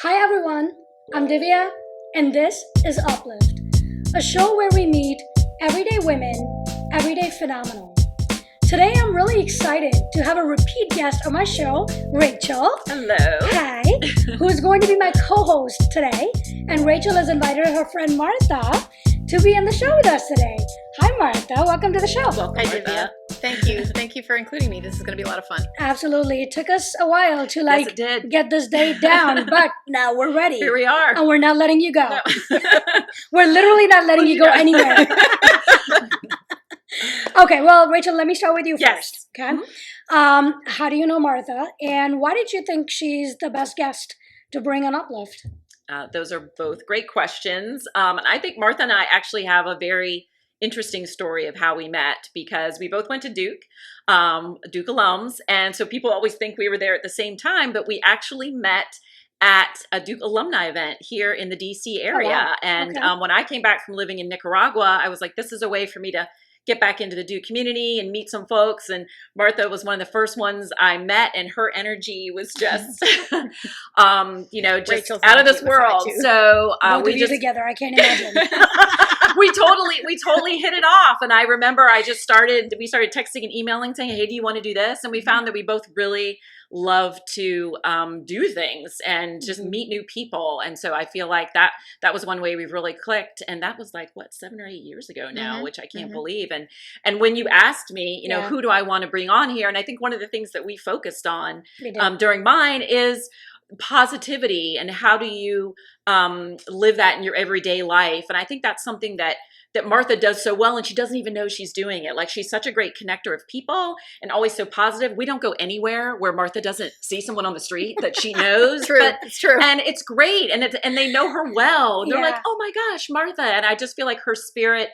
Hi everyone, I'm Divya and this is Uplift, a show where we meet everyday women, everyday phenomenal. Today I'm really excited to have a repeat guest on my show, Rachel. Hello. Hi, who's going to be my co-host today. And Rachel has invited her friend Martha to be on the show with us today. Hi Martha, welcome to the show. Welcome, Hi, Martha. Divya. Thank you. Thank you for including me. This is going to be a lot of fun. Absolutely, it took us a while to Yes, it did. get this date down, but now we're ready. Here we are. And we're not letting you go. No. We're literally not letting you go anywhere. Okay, well, Rachel, let me start with you Yes. first. Okay. How do you know Martha, and why did you think she's the best guest to bring on Uplift? Those are both great questions. And I think Martha and I actually have a very interesting story of how we met because we both went to Duke alums. And so people always think we were there at the same time, but we actually met at a Duke alumni event here in the DC area. Oh, wow. And Okay. when I came back from living in Nicaragua, I was like, this is a way for me to get back into the Duke community and meet some folks. And Martha was one of the first ones I met, and her energy was just, just Rachel's out of this energy was high, world. too. So Both we of you just together, I can't imagine. we totally hit it off. And I remember we started texting and emailing saying, hey, do you want to do this? And we found that we both really love to do things and just meet new people. And so I feel like that was one way we've really clicked. And that was like, 7 or 8 years ago now, which I can't believe. And when you asked me, Yeah. who do I want to bring on here? And I think one of the things that we focused on We did. during mine is positivity and how do you live that in your everyday life. And I think that's something that Martha does so well, and she doesn't even know she's doing it. Like, she's such a great connector of people and always so positive. We don't go anywhere where Martha doesn't see someone on the street that she knows. True. It's true. And it's great. And they know her well. They're Yeah. like, oh my gosh, Martha. And I just feel like her spirit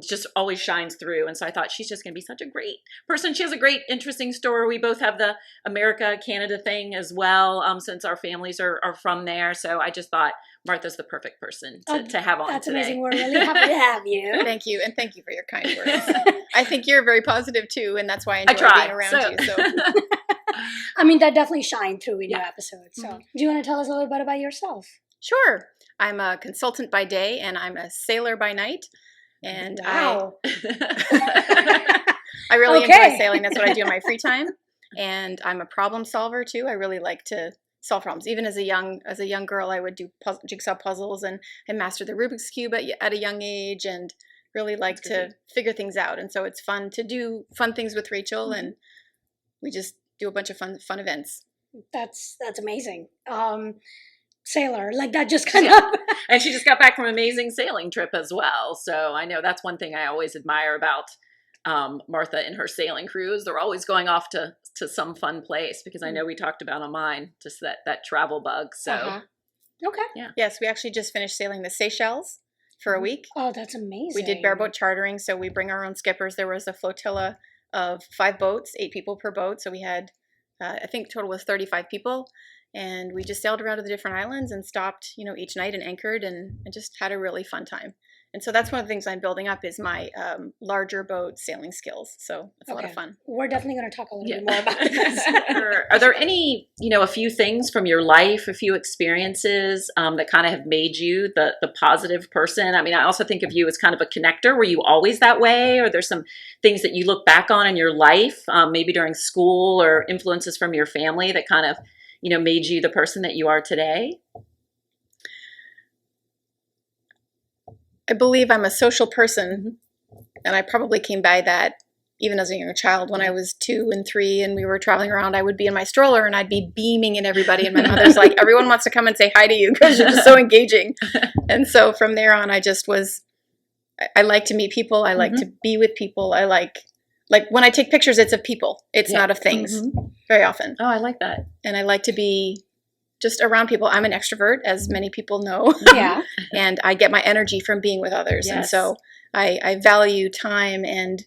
just always shines through. And so I thought she's just going to be such a great person. She has a great, interesting story. We both have the America-Canada thing as well, since our families are from there. So I just thought Martha's the perfect person to have on That's today. amazing. We're really happy to have you. Thank you. And thank you for your kind words. I think you're very positive too. And that's why I I enjoy try. being around you. So I mean, that definitely shined through in your Yeah. episode. So, do you want to tell us a little bit about yourself? sure. I'm a consultant by day and I'm a sailor by night. And Wow. I really Okay. enjoy sailing. That's what I do in my free time. And I'm a problem solver too. I really like to solve problems. Even as a young girl, I would do jigsaw puzzles, and I mastered the Rubik's Cube at a young age, and really like to figure things out. And so it's fun to do fun things with Rachel, and we just do a bunch of fun events. That's amazing. Sailor, like that just kind of. And she just got back from an amazing sailing trip as well. So I know that's one thing I always admire about Martha and her sailing cruise. They're always going off to some fun place, because I know we talked about on mine, just that travel bug. So Uh-huh. Okay. Yes, we actually just finished sailing the Seychelles for a week. Oh, that's amazing. We did bareboat chartering, so we bring our own skippers. There was a flotilla of 5 boats, 8 people per boat. So we had, I think total was 35 people. And we just sailed around to the different islands and stopped, each night and anchored and just had a really fun time. And so that's one of the things I'm building up is my larger boat sailing skills. So it's a lot of fun. We're definitely going to talk a little bit more about this. Are there any, a few things from your life, a few experiences that kind of have made you the positive person? I mean, I also think of you as kind of a connector. Were you always that way? Or there's some things that you look back on in your life, maybe during school, or influences from your family that kind of, made you the person that you are today? I believe I'm a social person, and I probably came by that even as a young child. When I was 2 and 3 and we were traveling around, I would be in my stroller and I'd be beaming at everybody, and my mother's like, everyone wants to come and say hi to you because you're just so engaging. And so from there on, I just was, I like to meet people. I like to be with people. I like when I take pictures, it's of people. It's not of things very often. Oh, I like that. And I like to be just around people. I'm an extrovert, as many people know. Yeah. And I get my energy from wherever others. Yes. And so I value time and,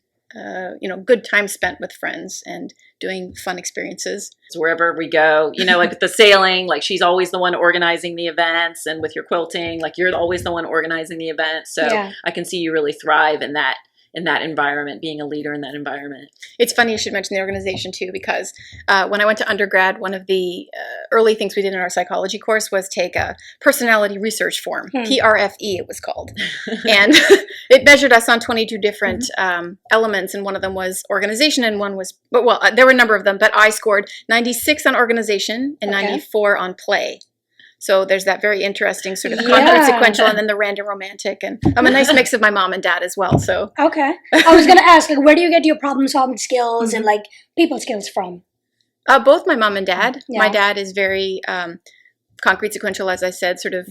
good time spent with friends and doing fun experiences. So wherever we go, like with the sailing, like she's always the one organizing the events, and with your quilting, like you're always the one organizing the event. So Yeah. I can see you really thrive in that in that environment, being a leader in that environment. It's funny you should mention the organization too, because when I went to undergrad, one of the early things we did in our psychology course was take a personality research form, PRFE it was called. And it measured us on 22 different elements, and one of them was organization, and one was, well, there were a number of them, but I scored 96 on organization and 94 on play. So there's that very interesting sort of the concrete sequential and then the random romantic. And I'm a nice mix of my mom and dad as well. So okay. I was going to ask, like, where do you get your problem solving skills and like people skills from? Both my mom and dad. My dad is very concrete sequential, as I said, sort of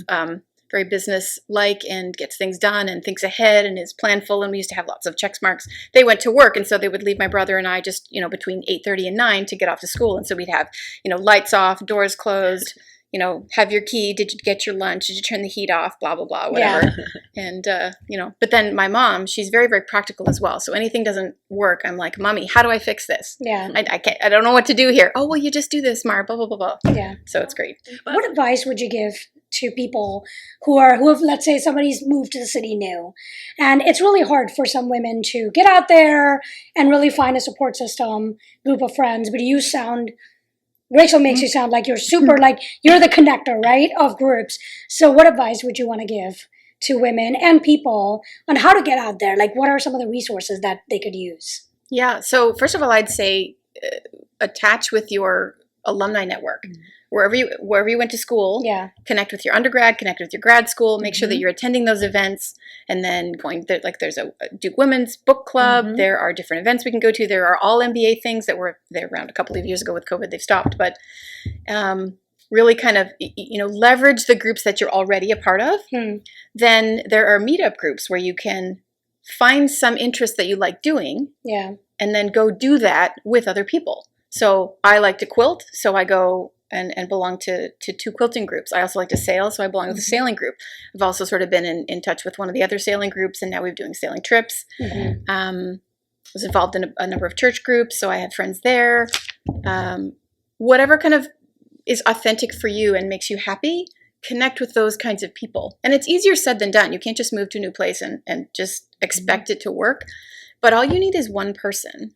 very business-like and gets things done and thinks ahead and is planful. And we used to have lots of check marks. They went to work, and so they would leave my brother and I just, between 8:30 and 9 to get off to school. And so we'd have, lights off, doors closed, have your key, did you get your lunch, did you turn the heat off, blah, blah, blah, whatever. And, but then my mom, she's very, very practical as well. So anything doesn't work, I'm like, Mommy, how do I fix this? I don't know what to do here. Oh, well, you just do this, Mar, blah, blah, blah, blah. Yeah. So it's great. What advice would you give to people who have, let's say somebody's moved to the city new, and it's really hard for some women to get out there and really find a support system, group of friends, but Rachel makes you sound like you're super, like you're the connector, right, of groups. So what advice would you want to give to women and people on how to get out there? Like, what are some of the resources that they could use? Yeah. So first of all, I'd say attach with your alumni network. Wherever you went to school, connect with your undergrad, connect with your grad school, make sure that you're attending those events, and then there's a Duke Women's Book Club, there are different events we can go to, there are all MBA things that were there around a couple of years ago with COVID, they've stopped, but really kind of, leverage the groups that you're already a part of. Then there are meetup groups where you can find some interest that you like doing, and then go do that with other people. So I like to quilt, so I go and belong to 2 quilting groups. I also like to sail, so I belong to the sailing group. I've also sort of been in touch with one of the other sailing groups, and now we're doing sailing trips. Was involved in a number of church groups, so I had friends there. Whatever kind of is authentic for you and makes you happy, connect with those kinds of people. And it's easier said than done. You can't just move to a new place and just expect it to work. But all you need is one person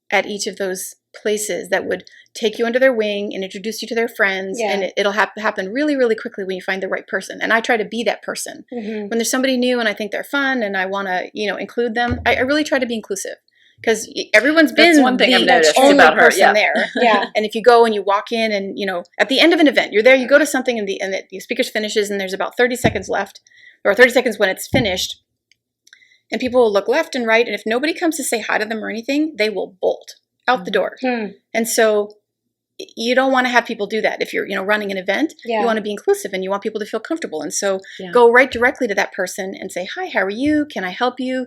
at each of those places that would take you under their wing and introduce you to their friends, and it'll happen really, really quickly when you find the right person. And I try to be that person. When there's somebody new and I think they're fun and I want to, include them, I really try to be inclusive, because everyone's been one thing I've the noticed only about her. person there. And if you go and you walk in and, at the end of an event, you're there, you go to something and the speaker finishes and there's about 30 seconds left, or 30 seconds when it's finished, and people will look left and right, and if nobody comes to say hi to them or anything, they will bolt out the door. And so you don't want to have people do that. If you're, running an event, you want to be inclusive and you want people to feel comfortable. And so go right directly to that person and say, hi, how are you? Can I help you?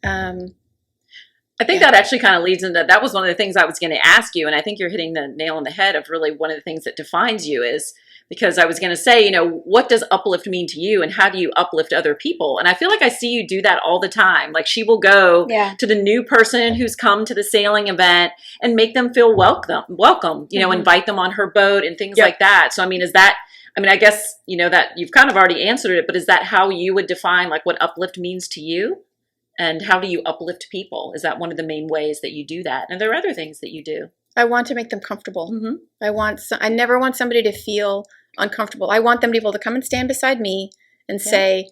I think that actually kind of leads into, that was one of the things I was going to ask you. And I think you're hitting the nail on the head of really one of the things that defines you, is because I was going to say, what does uplift mean to you and how do you uplift other people? And I feel like I see you do that all the time. Like, she will go to the new person who's come to the sailing event and make them feel welcome, invite them on her boat and things like that. So, I guess, that you've kind of already answered it, but is that how you would define like what uplift means to you? And how do you uplift people? Is that one of the main ways that you do that? And there are other things that you do. I want to make them comfortable. I never want somebody to feel uncomfortable. I want them to be able to come and stand beside me and say,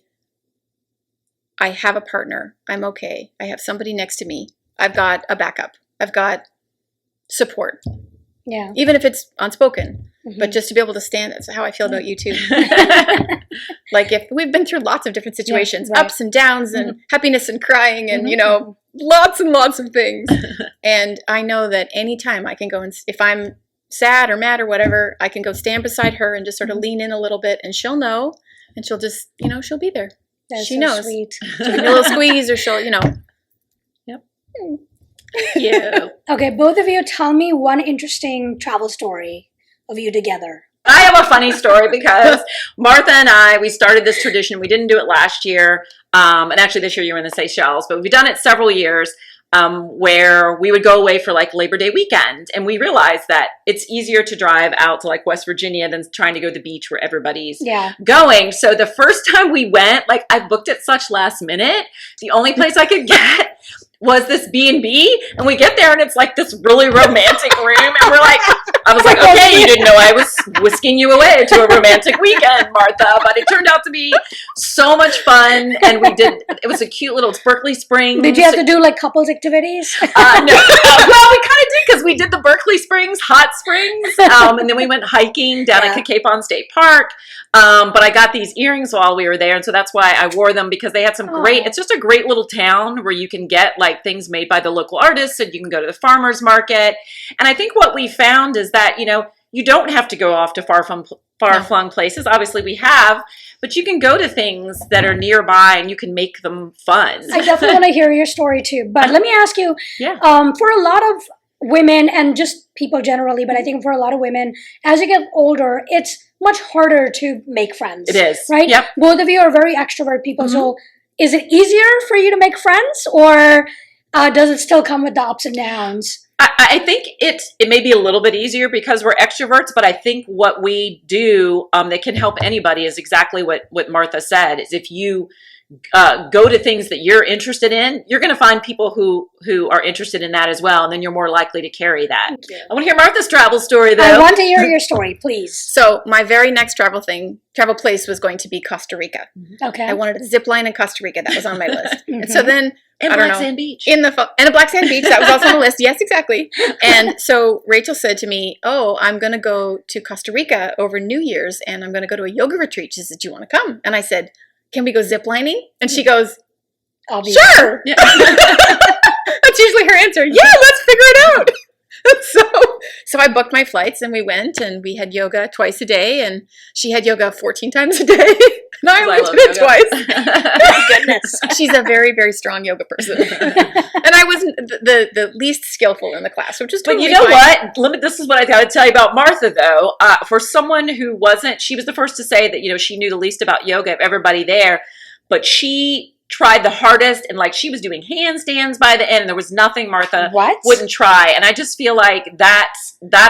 I have a partner. I'm okay. I have somebody next to me. I've got a backup. I've got support. Even if it's unspoken. But just to be able to stand, that's how I feel about you too. Like, if we've been through lots of different situations, ups and downs and happiness and crying and, lots and lots of things. And I know that anytime I can go and, if I'm sad or mad or whatever, I can go stand beside her and just sort of lean in a little bit, and she'll know, and she'll just, she'll be there. That's she so knows. sweet. She'll give me a little squeeze, or she'll, Yep. Thank you. Okay, both of you, tell me one interesting travel story of you together. I have a funny story because Martha and I, we started this tradition. We didn't do it last year. And actually this year you were in the Seychelles, but we've done it several years, where we would go away for like Labor Day weekend. And we realized that it's easier to drive out to like West Virginia than trying to go to the beach where everybody's going. So the first time we went, like, I booked it such last minute. The only place I could get was this B&B, and we get there and it's like this really romantic room, and we're like, I was like, okay, you didn't know I was whisking you away to a romantic weekend, Martha, but it turned out to be so much fun, and it was a cute little, it's Berkeley Springs. Did you have to do like couples activities? No, well, we kind of did, because we did the Berkeley Springs hot springs, and then we went hiking down at Capon State Park, but I got these earrings while we were there, and so that's why I wore them, because they had some great, it's just a great little town where you can get like things made by the local artists, and you can go to the farmer's market. And I think what we found is that, you don't have to go off to far-flung places. Obviously we have, but you can go to things that are nearby and you can make them fun. I definitely want to hear your story too. But let me ask you, for a lot of women and just people generally, but I think for a lot of women, as you get older, it's much harder to make friends. It is. Right? Yep. Both of you are very extrovert people. So is it easier for you to make friends, or does it still come with the ups and downs? I think it may be a little bit easier because we're extroverts, but I think what we do that can help anybody is exactly what Martha said, is if you go to things that you're interested in, you're going to find people who are interested in that as well, and then you're more likely to carry that. I want to hear Martha's travel story, though. I want to hear your story, please. So my very next travel place was going to be Costa Rica. Okay. I wanted a zip line in Costa Rica. That was on my list. And so then, and I don't Black know, Sand Beach. and a Black Sand Beach. That was also on the list. Yes, exactly. And so Rachel said to me, "Oh, I'm going to go to Costa Rica over New Year's, and I'm going to go to a yoga retreat." She said, "Do you want to come?" And I said, "Can we go ziplining?" And she goes, I'll be "Sure." Yeah. That's usually her answer. Yeah, let's figure it out. So I booked my flights, and we went, and we had yoga twice a day, and she had yoga 14 times a day. And I only did it twice. Goodness. She's a very, very strong yoga person. And I was the least skillful in the class, which is totally But you know fine. what? This is what I got to tell you about Martha, though. For someone who wasn't, she was the first to say that, she knew the least about yoga of everybody there, but she tried the hardest, and like she was doing handstands by the end, and there was nothing Martha wouldn't try. And I just feel like that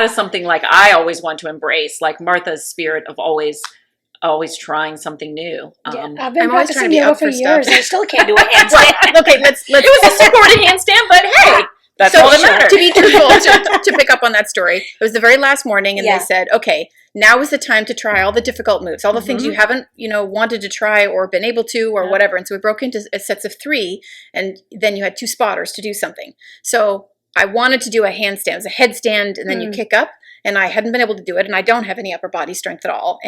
is something like I always want to embrace, like Martha's spirit of always trying something new. I've been practicing yoga for years. I still can't do a handstand. Okay, let's. It was a supporting handstand, but hey, that's all that matters. To be truthful, to pick up on that story, it was the very last morning, and they said, "Okay, now is the time to try all the difficult moves, all the things you haven't, wanted to try or been able to or whatever." And so we broke into sets of 3, and then you had 2 spotters to do something. So I wanted to do a handstand. It was a headstand, and then you kick up, and I hadn't been able to do it, and I don't have any upper body strength at all,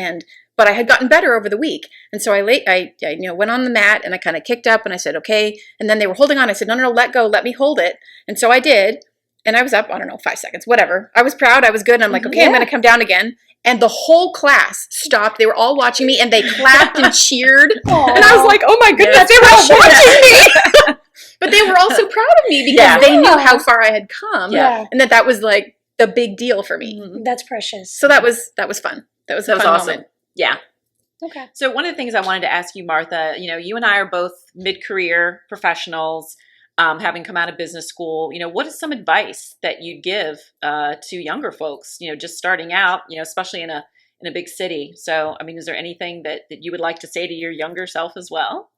but I had gotten better over the week. And so I went on the mat, and I kind of kicked up, and I said, "Okay." And then they were holding on. I said, no, let go. Let me hold it. And so I did. And I was up, 5 seconds, whatever. I was proud. I was good. And I'm like, okay, I'm going to come down again. And the whole class stopped. They were all watching me, and they clapped and cheered. Aww. And I was like, oh my goodness, they were all watching me. But they were also proud of me because they knew how far I had come. Yeah. And that was like the big deal for me. That's precious. So that was fun. That was a fun awesome moment. Yeah. Okay. So one of the things I wanted to ask you, Martha, you and I are both mid-career professionals, having come out of business school. What is some advice that you'd give to younger folks, just starting out, especially in a big city? So, is there anything that you would like to say to your younger self as well?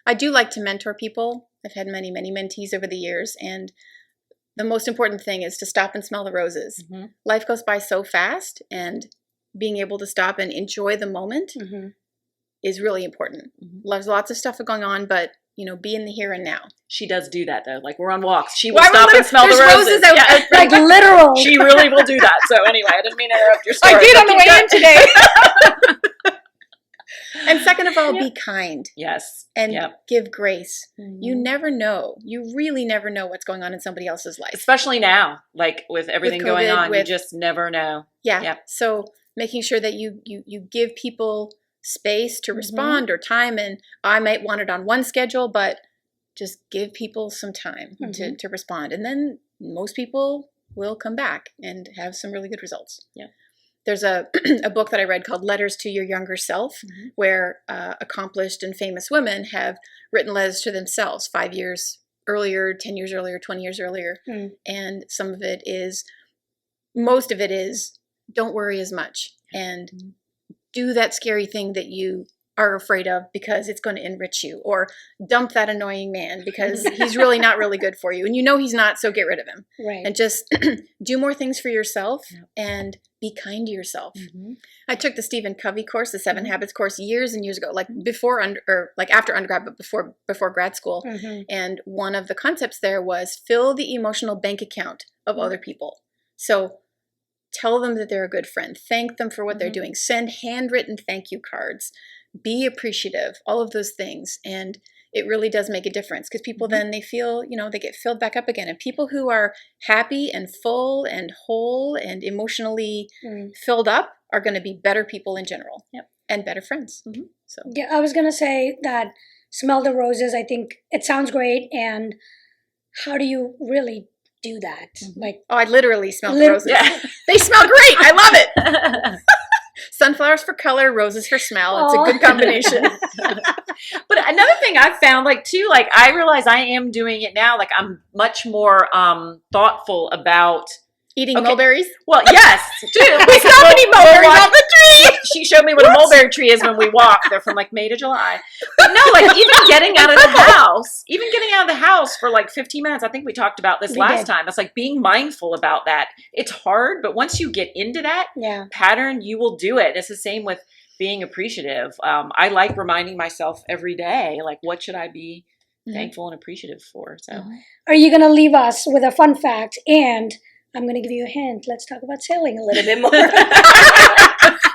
I do like to mentor people. I've had many, many mentees over the years, and the most important thing is to stop and smell the roses. Life goes by so fast, and being able to stop and enjoy the moment is really important. There's lots of stuff going on, but be in the here and now. She does do that, though. Like, we're on walks. She will stop and smell the roses. Like literal. She really will do that. So anyway, I didn't mean to interrupt your story. I did on the way in today. And second of all, be kind. Yes. And give grace. You never know. You really never know what's going on in somebody else's life. Especially now, like with everything with COVID, going on, you just never know. Yeah. So making sure that you give people space to respond or time, and I might want it on one schedule, but just give people some time to respond, and then most people will come back and have some really good results. Yeah. There's a book that I read called Letters to Your Younger Self, where accomplished and famous women have written letters to themselves 5 years earlier, 10 years earlier, 20 years earlier, and most of it is don't worry as much, and do that scary thing that you are afraid of because it's going to enrich you, or dump that annoying man because he's really not really good for you. And you know he's not, so get rid of him. Right. And just do more things for yourself and be kind to yourself. I took the Stephen Covey course, the 7 Habits course, years and years ago, like after undergrad, but before grad school. And one of the concepts there was fill the emotional bank account of other people. So tell them that they're a good friend. Thank them for what they're doing. Send handwritten thank you cards. Be appreciative. All of those things. And it really does make a difference because people then they feel, they get filled back up again. And people who are happy and full and whole and emotionally filled up are going to be better people in general and better friends. So yeah, I was going to say that smell the roses. I think it sounds great. And how do you really do that? Like, I literally smell the roses. Yeah. They smell great. I love it. Sunflowers for color, roses for smell. It's a good combination. But another thing I've found, I realize I am doing it now. Like, I'm much more thoughtful about eating mulberries. Well, yes, dude. We stop and eat mulberries off the tree. She showed me what a mulberry tree is when we walk. They're from May to July. But no, even getting out of the house for 15 minutes. I think we talked about this last time. It's like being mindful about that. It's hard, but once you get into that pattern, you will do it. It's the same with being appreciative. I like reminding myself every day, what should I be thankful and appreciative for? So, are you going to leave us with a fun fact? And I'm going to give you a hint. Let's talk about sailing a little bit more.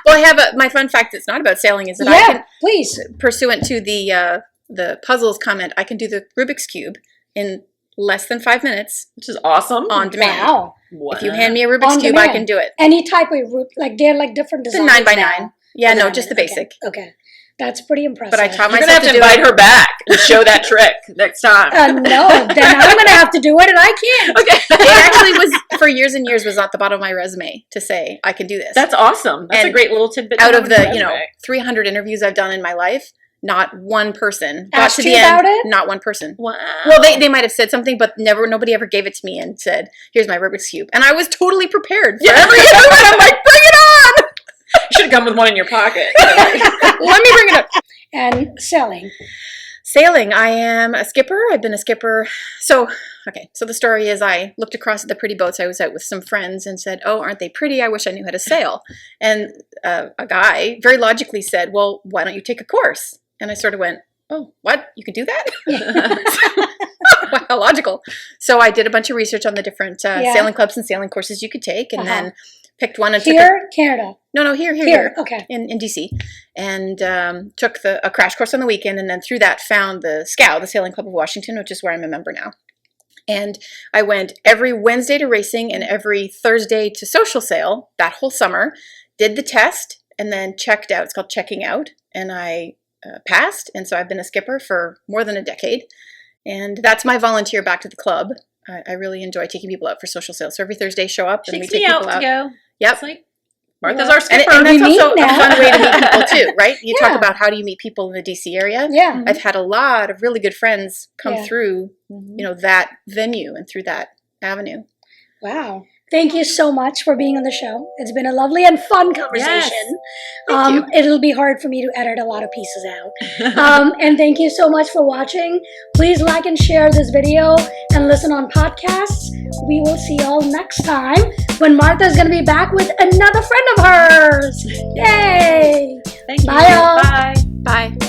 Well, I have my fun fact that's not about sailing is that I can, please, pursuant to the puzzles comment, I can do the Rubik's Cube in less than 5 minutes, which is awesome. On demand. Wow. If you hand me a Rubik's Cube, I can do it. Any type of they're different designs. The 9x9. Yeah, no, just the basic. Okay. That's pretty impressive. But I taught You're myself going to have to invite her back and show that trick next time. No, then I'm going to have to do it and I can't. Okay. It actually was, for years and years, was at the bottom of my resume to say, I can do this. That's awesome. That's a great little tidbit. Out of the, 300 interviews I've done in my life, not one person got to the end. Not one person. Wow. Well, they might have said something, but nobody ever gave it to me and said, here's my Rubik's Cube. And I was totally prepared for every interview. I'm like, bring it on! You should have come with one in your pocket. Let me bring it up. And sailing. Sailing. I am a skipper. I've been a skipper. So the story is I looked across at the pretty boats I was out with some friends and said, oh, aren't they pretty? I wish I knew how to sail. And a guy very logically said, well, why don't you take a course? And I sort of went, oh, what? You can do that? How logical. So I did a bunch of research on the different sailing clubs and sailing courses you could take, and then picked one and Canada. No, here. Okay. In DC, and took a crash course on the weekend, and then through that found the SCOW, the Sailing Club of Washington, which is where I'm a member now. And I went every Wednesday to racing and every Thursday to social sail that whole summer. Did the test and then checked out. It's called checking out, and I passed. And so I've been a skipper for more than a decade, and that's my volunteer back to the club. I really enjoy taking people out for social sail. So every Thursday, show up and we take people out. Go. Yep. It's like, Martha's our skipper. And that's also a fun way to meet people too, right? You talk about how do you meet people in the DC area. Yeah. I've had a lot of really good friends come through, that venue and through that avenue. Wow. Thank you so much for being on the show. It's been a lovely and fun conversation. Thank you. It'll be hard for me to edit a lot of pieces out. And thank you so much for watching. Please like and share this video and listen on podcasts. We will see y'all next time when Martha's going to be back with another friend of hers. Yay! Thank you. Bye, y'all. Bye. Bye.